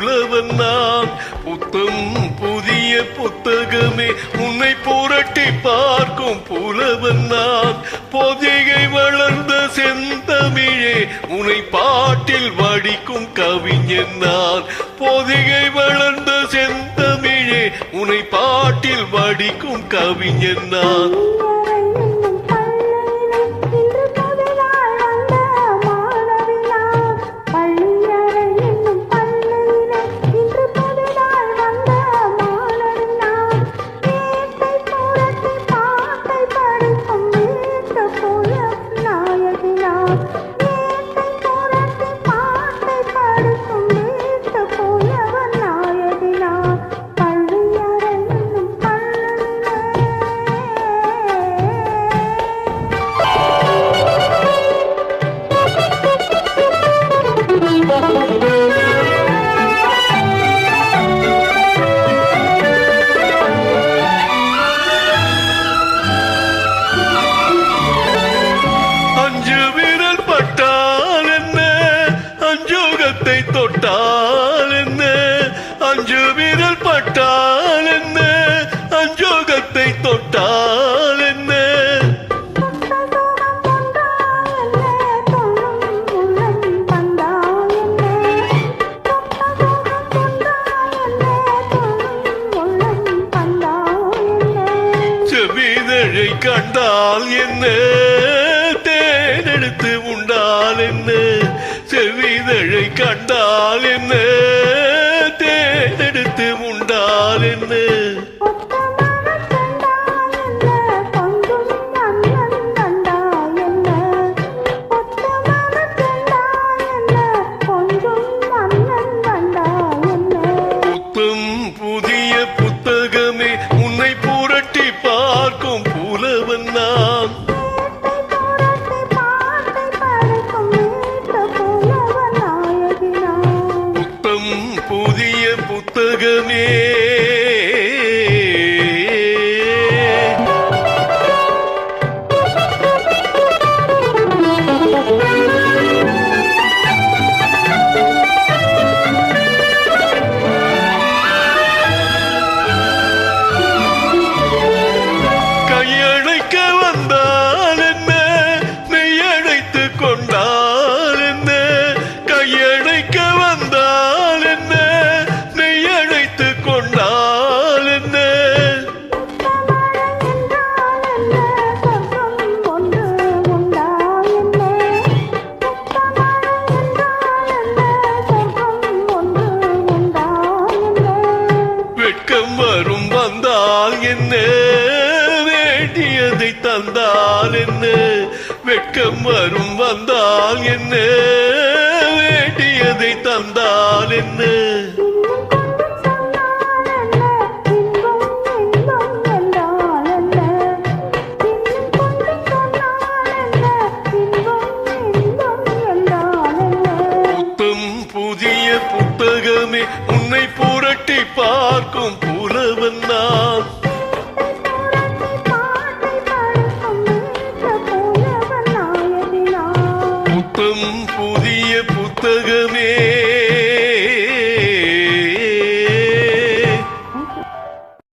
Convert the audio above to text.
புலவன் நான். புத்தம் புதிய புத்தகமே உன்னை புரட்டி பார்க்கும் புலவன் நான். பொதிகை வளர்ந்த செந்தமிழே உன்னை பாட்டில் வடிக்கும் கவிஞன் நான். பொதிகை வளர்ந்த செந்தமிழே உன்னை பாட்டில் வடிக்கும் கவிஞன் நான். தொட்டால் என்ன அஞ்சு விரல் பட்டால் என்ன அஞ்சோகத்தை தொட்டால் என்ன செவிதழை கண்டால் என்ன தேனெடுத்து உண்டால் என்ன செவிதழை கண்டால் என்ன தேனெடுத்து உண்டால் என்ன புத்தம் புதிய புத்தகமே உன்னை புரட்டி பார்க்கும் புலவன் நான். புதிய புத்தகமே கையழைக்க வந்தால் என்ன மெய்யழைத்து கொண்டால் என்ன கையழைக்க வந்தால் என்ன மெய்யழைத்து கொண்டால் என்ன வெட்கம் வரும் வந்தால் என்ன வேண்டியதை தந்தால் என்ன வெட்கம் வரும் வந்தால் என்ன வேண்டியதை தந்தால் என்ன